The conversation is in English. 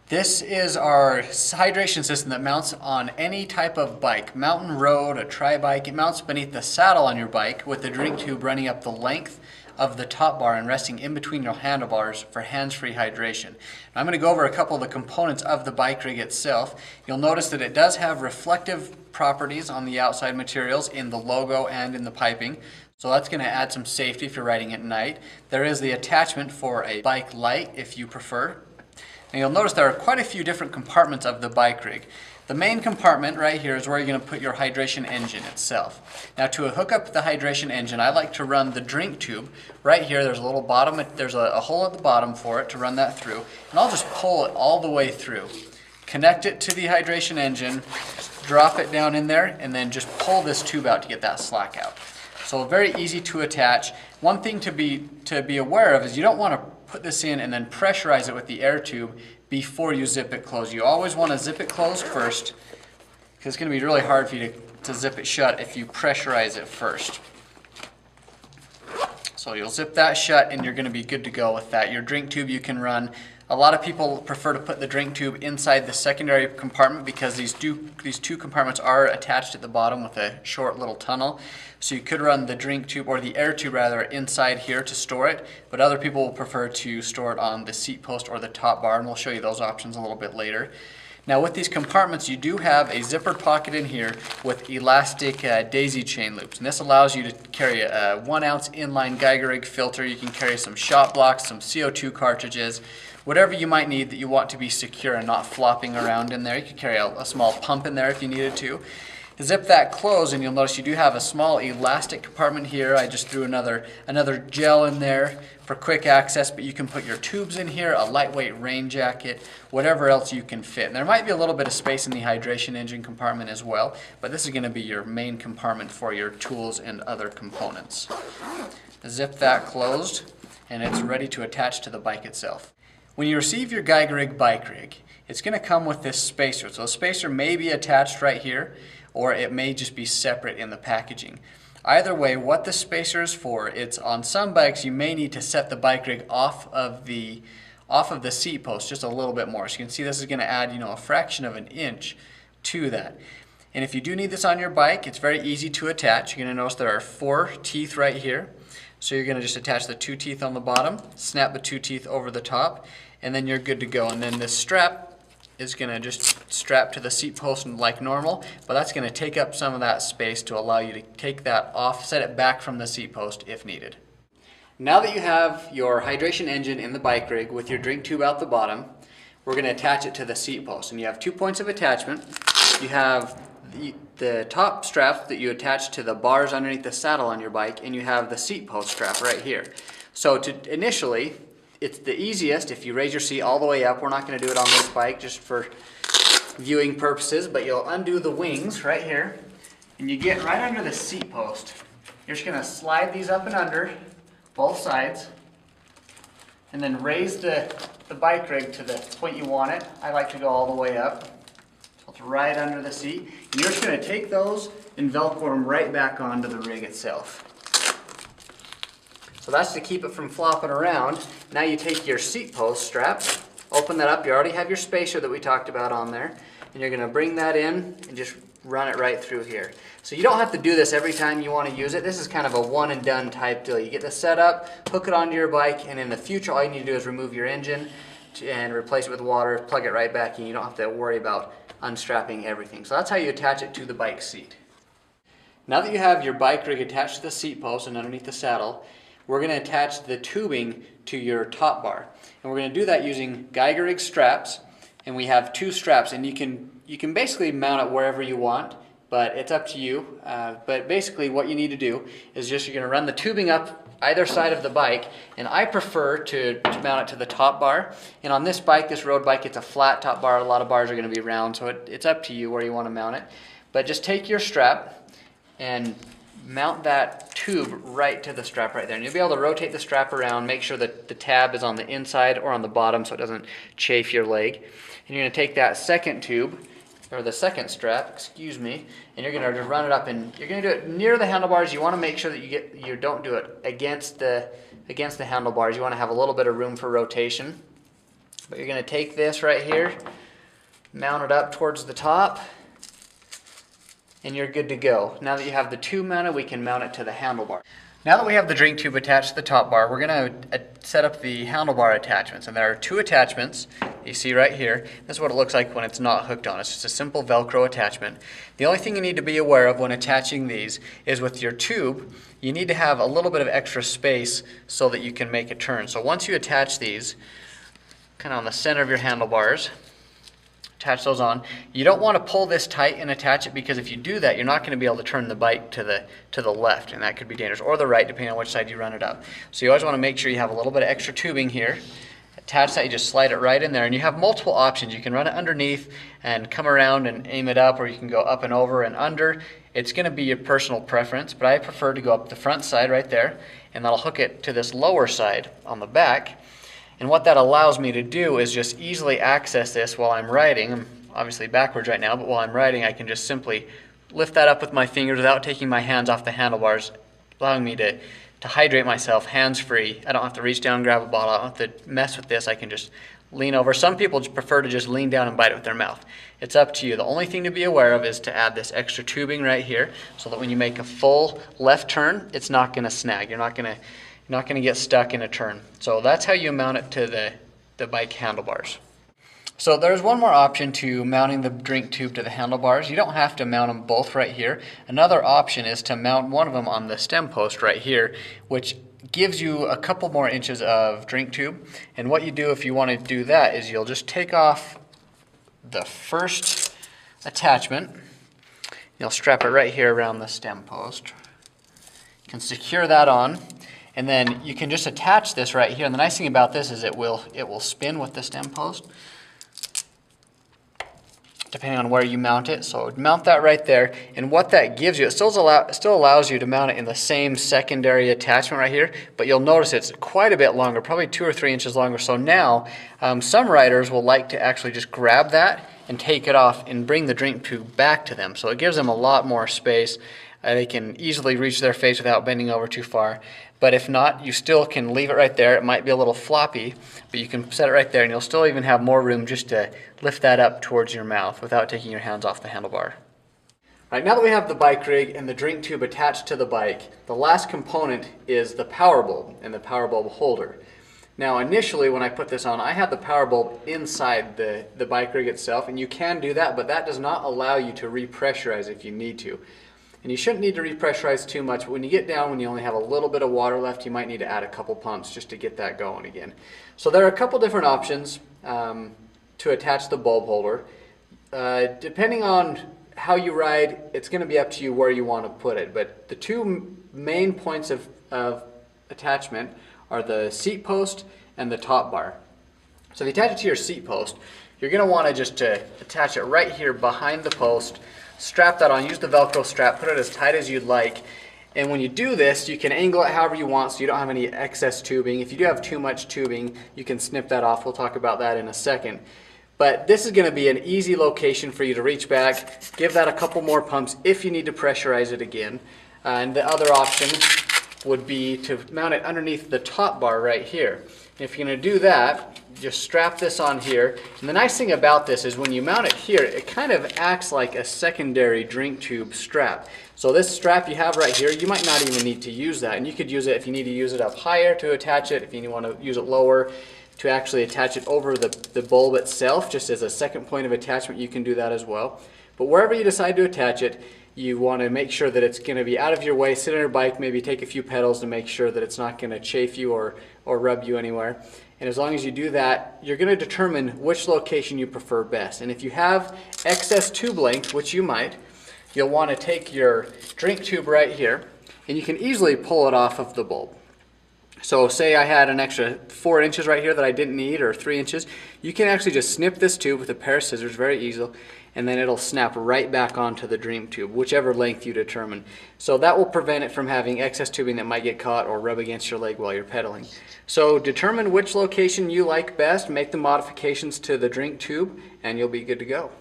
This is our hydration system that mounts on any type of bike, mountain road, a tri-bike. It mounts beneath the saddle on your bike with the drink tube running up the length of the top bar and resting in between your handlebars for hands-free hydration. Now I'm going to go over a couple of the components of the bike rig itself. You'll notice that it does have reflective properties on the outside materials in the logo and in the piping. So that's going to add some safety if you're riding at night. There is the attachment for a bike light if you prefer. And you'll notice there are quite a few different compartments of the bike rig. The main compartment right here is where you're going to put your hydration engine itself. Now to hook up the hydration engine, I like to run the drink tube. Right here there's a little bottom, there's a hole at the bottom for it to run that through. And I'll just pull it all the way through. Connect it to the hydration engine, drop it down in there, and then just pull this tube out to get that slack out. So very easy to attach. One thing to be aware of is you don't want to put this in and then pressurize it with the air tube before you zip it closed. You always want to zip it closed first, because it's going to be really hard for you to zip it shut if you pressurize it first. So you'll zip that shut and you're going to be good to go with that. Your drink tube you can run. A lot of people prefer to put the drink tube inside the secondary compartment because these two compartments are attached at the bottom with a short little tunnel. So you could run the drink tube, or the air tube rather, inside here to store it, but other people will prefer to store it on the seat post or the top bar, and we'll show you those options a little bit later. Now with these compartments, you do have a zippered pocket in here with elastic daisy chain loops. And this allows you to carry a 1 ounce inline geigerrig filter. You can carry some shot blocks, some CO2 cartridges, whatever you might need that you want to be secure and not flopping around in there. You could carry a small pump in there if you needed to. Zip that closed and you'll notice you do have a small elastic compartment here. I just threw another gel in there for quick access, but you can put your tubes in here, a lightweight rain jacket, whatever else you can fit. And there might be a little bit of space in the hydration engine compartment as well, but this is going to be your main compartment for your tools and other components. Zip that closed and it's ready to attach to the bike itself. When you receive your geigerrig bike rig, it's going to come with this spacer. So a spacer may be attached right here, or it may just be separate in the packaging. Either way, what the spacer is for, it's on some bikes you may need to set the bike rig off of the seat post just a little bit more. So you can see this is going to add, a fraction of an inch to that. And if you do need this on your bike, it's very easy to attach. You're going to notice there are 4 teeth right here. So you're going to just attach the 2 teeth on the bottom, snap the 2 teeth over the top, and then you're good to go. And then this strap is going to just strap to the seat post like normal, but that's going to take up some of that space to allow you to take that off, set it back from the seat post if needed. Now that you have your hydration engine in the bike rig with your drink tube out the bottom, we're going to attach it to the seat post. And you have 2 points of attachment. You have the top strap that you attach to the bars underneath the saddle on your bike, and you have the seat post strap right here. So initially, it's the easiest if you raise your seat all the way up. We're not going to do it on this bike just for viewing purposes, but you'll undo the wings right here and you get right under the seat post. You're just going to slide these up and under both sides and then raise the bike rig to the point you want it. I like to go all the way up. So it's right under the seat. And you're just going to take those and Velcro them right back onto the rig itself. So that's to keep it from flopping around. Now you take your seat post strap, open that up. You already have your spacer that we talked about on there. And you're going to bring that in and just run it right through here. So you don't have to do this every time you want to use it. This is kind of a one and done type deal. You get this set up, hook it onto your bike, and in the future all you need to do is remove your engine and replace it with water, plug it right back in. You don't have to worry about unstrapping everything. So that's how you attach it to the bike seat. Now that you have your bike rig attached to the seat post and underneath the saddle, we're going to attach the tubing to your top bar. And we're going to do that using geigerrig straps. And we have 2 straps, and you can basically mount it wherever you want, but it's up to you. But basically what you need to do is just you're going to run the tubing up either side of the bike, and I prefer to mount it to the top bar. And on this bike, this road bike, it's a flat top bar. A lot of bars are going to be round, so it's up to you where you want to mount it. But just take your strap and mount that tube right to the strap right there. And you'll be able to rotate the strap around, make sure that the tab is on the inside or on the bottom so it doesn't chafe your leg. And you're going to take that second tube, or the second strap, excuse me, and you're going to just run it up, and you're going to do it near the handlebars. You want to make sure that you don't do it against the handlebars. You want to have a little bit of room for rotation. But you're going to take this right here, mount it up towards the top, and you're good to go. Now that you have the tube mounted, we can mount it to the handlebar. Now that we have the drink tube attached to the top bar, we're going to set up the handlebar attachments. And there are two attachments you see right here. This is what it looks like when it's not hooked on. It's just a simple Velcro attachment. The only thing you need to be aware of when attaching these is with your tube, you need to have a little bit of extra space so that you can make a turn. So once you attach these, kind of on the center of your handlebars, attach those on. You don't want to pull this tight and attach it, because if you do that, you're not going to be able to turn the bike to the left, and that could be dangerous, or the right, depending on which side you run it up. So you always want to make sure you have a little bit of extra tubing here. Attach that, you just slide it right in there, and you have multiple options. You can run it underneath and come around and aim it up, or you can go up and over and under. It's going to be your personal preference, but I prefer to go up the front side right there, and that'll hook it to this lower side on the back. And what that allows me to do is just easily access this while I'm riding. I'm obviously backwards right now, but while I'm riding, I can just simply lift that up with my fingers without taking my hands off the handlebars, allowing me to hydrate myself hands-free. I don't have to reach down and grab a bottle. I don't have to mess with this. I can just lean over. Some people just prefer to just lean down and bite it with their mouth. It's up to you. The only thing to be aware of is to add this extra tubing right here, so that when you make a full left turn, it's not going to snag. You're not going to get stuck in a turn. So that's how you mount it to the bike handlebars. So there's one more option to mounting the drink tube to the handlebars. You don't have to mount them both right here. Another option is to mount one of them on the stem post right here, which gives you a couple more inches of drink tube. And what you do if you want to do that is you'll just take off the first attachment. You'll strap it right here around the stem post. You can secure that on. And then you can just attach this right here. And the nice thing about this is it will spin with the stem post, depending on where you mount it. So mount that right there. And what that gives you, it still allows you to mount it in the same secondary attachment right here, but you'll notice it's quite a bit longer, probably 2 or 3 inches longer. So now some riders will like to actually just grab that and take it off and bring the drink tube back to them. So it gives them a lot more space. They can easily reach their face without bending over too far. But if not, you still can leave it right there. It might be a little floppy, but you can set it right there, and you'll still even have more room just to lift that up towards your mouth without taking your hands off the handlebar. All right, now that we have the bike rig and the drink tube attached to the bike, the last component is the power bulb and the power bulb holder. Now initially when I put this on, I had the power bulb inside the bike rig itself, and you can do that, but that does not allow you to repressurize if you need to. And you shouldn't need to repressurize too much, but when you get down, when you only have a little bit of water left, you might need to add a couple pumps just to get that going again. So there are a couple different options to attach the bulb holder. Depending on how you ride, it's going to be up to you where you want to put it. But the two main points of attachment are the seat post and the top bar. So if you attach it to your seat post, you're going to want to just attach it right here behind the post. Strap that on, use the Velcro strap, put it as tight as you'd like. And when you do this, you can angle it however you want so you don't have any excess tubing. If you do have too much tubing, you can snip that off. We'll talk about that in a second. But this is going to be an easy location for you to reach back, give that a couple more pumps if you need to pressurize it again. And the other option would be to mount it underneath the top bar right here. And if you're going to do that, just strap this on here. And the nice thing about this is when you mount it here, it kind of acts like a secondary drink tube strap. So this strap you have right here, you might not even need to use that. And you could use it if you need to use it up higher to attach it, if you want to use it lower to actually attach it over the bulb itself, just as a second point of attachment, you can do that as well. But wherever you decide to attach it, you want to make sure that it's going to be out of your way. Sit on your bike, maybe take a few pedals to make sure that it's not going to chafe you or rub you anywhere. And as long as you do that, you're going to determine which location you prefer best. And if you have excess tube length, which you might, you'll want to take your drink tube right here, and you can easily pull it off of the bulb. So say I had an extra 4 inches right here that I didn't need, or 3 inches, you can actually just snip this tube with a pair of scissors, very easy, and then it'll snap right back onto the drink tube, whichever length you determine. So that will prevent it from having excess tubing that might get caught or rub against your leg while you're pedaling. So determine which location you like best, make the modifications to the drink tube, and you'll be good to go.